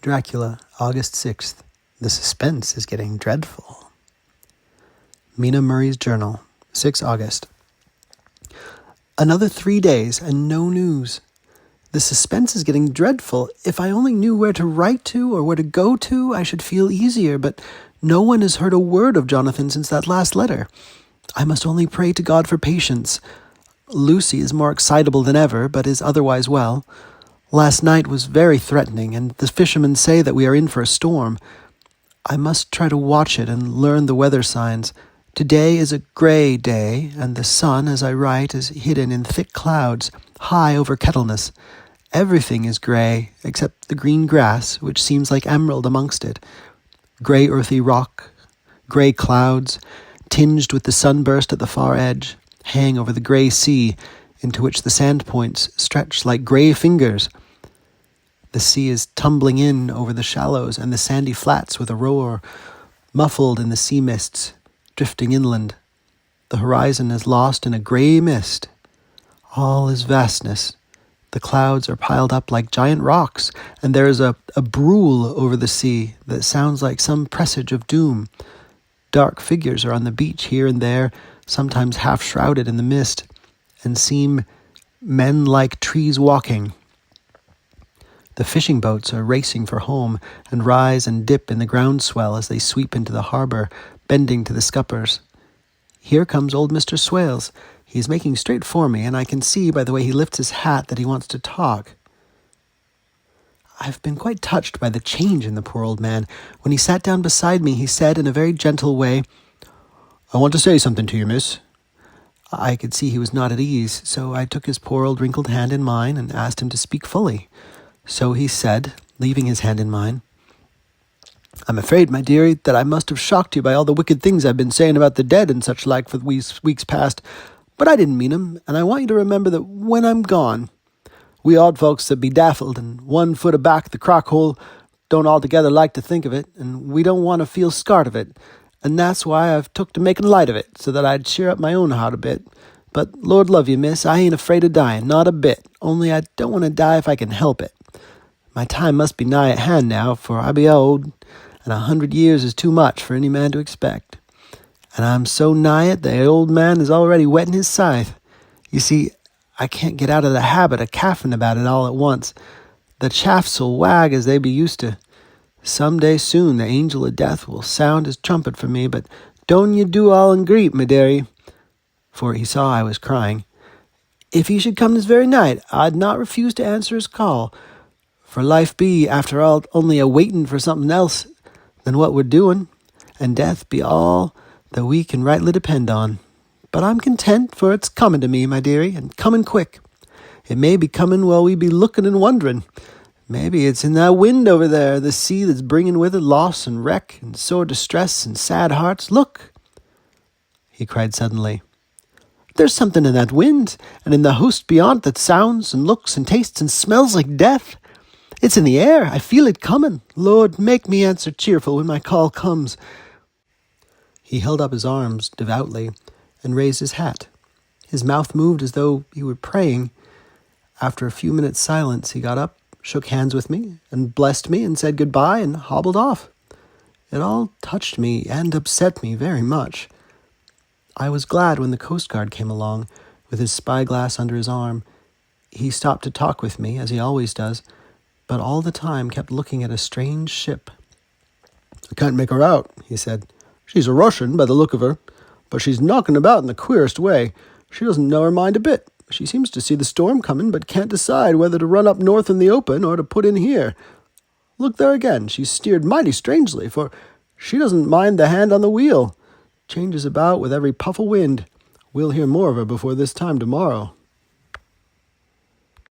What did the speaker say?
Dracula, August 6th. The suspense is getting dreadful. Mina Murray's Journal, 6 August. Another 3 days and no news. The suspense is getting dreadful. If I only knew where to write to or where to go to, I should feel easier, but no one has heard a word of Jonathan since that last letter. I must only pray to God for patience. Lucy is more excitable than ever, but is otherwise well. Last night was very threatening, and the fishermen say that we are in for a storm. I must try to watch it and learn the weather signs. Today is a grey day, and the sun, as I write, is hidden in thick clouds, high over Kettleness. Everything is grey, except the green grass, which seems like emerald amongst it. Grey earthy rock, grey clouds, tinged with the sunburst at the far edge, hang over the grey sea, into which the sand points stretch like grey fingers. The sea is tumbling in over the shallows and the sandy flats with a roar, muffled in the sea mists, drifting inland. The horizon is lost in a grey mist. All is vastness. The clouds are piled up like giant rocks, and there is a brool over the sea that sounds like some presage of doom. Dark figures are on the beach here and there, sometimes half shrouded in the mist, and seem men like trees walking. The fishing boats are racing for home and rise and dip in the groundswell as they sweep into the harbour, bending to the scuppers. Here comes old Mr. Swales. He is making straight for me, and I can see by the way he lifts his hat that he wants to talk. I've been quite touched by the change in the poor old man. When he sat down beside me, he said in a very gentle way, "I want to say something to you, miss." I could see he was not at ease, so I took his poor old wrinkled hand in mine and asked him to speak fully. So he said, leaving his hand in mine, "I'm afraid, my dearie, that I must have shocked you by all the wicked things I've been saying about the dead and such like for weeks past, but I didn't mean 'em, and I want you to remember that when I'm gone, we odd folks that be daffled and 1 foot aback the crock hole don't altogether like to think of it, and we don't want to feel scarred of it. And that's why I've took to making light of it, so that I'd cheer up my own heart a bit. But Lord love you, miss, I ain't afraid of dying, not a bit, only I don't want to die if I can help it. My time must be nigh at hand now, for I be old, and 100 years is too much for any man to expect. And I'm so nigh it, the old man is already whetting his scythe. You see, I can't get out of the habit of caffing about it all at once. The chaffs'll wag as they be used to. Some day soon the angel of death will sound his trumpet for me, but don't you do all in grief, my dearie." For he saw I was crying. "If he should come this very night, I'd not refuse to answer his call. For life be, after all, only a waiting for something else than what we're doing, and death be all that we can rightly depend on. But I'm content, for it's coming to me, my dearie, and coming quick. It may be coming while we be looking and wondering. Maybe it's in that wind over there, the sea that's bringing with it loss and wreck and sore distress and sad hearts. Look!" he cried suddenly. "There's something in that wind and in the host beyond that sounds and looks and tastes and smells like death. It's in the air. I feel it coming. Lord, make me answer cheerful when my call comes." He held up his arms devoutly and raised his hat. His mouth moved as though he were praying. After a few minutes' silence, he got up, shook hands with me, and blessed me, and said goodbye, and hobbled off. It all touched me and upset me very much. I was glad when the Coast Guard came along, with his spyglass under his arm. He stopped to talk with me, as he always does, but all the time kept looking at a strange ship. "I can't make her out," he said. "She's a Russian, by the look of her, but she's knocking about in the queerest way. She doesn't know her mind a bit. She seems to see the storm coming, but can't decide whether to run up north in the open or to put in here. Look there again, she's steered mighty strangely, for she doesn't mind the hand on the wheel. Changes about with every puff of wind. We'll hear more of her before this time tomorrow."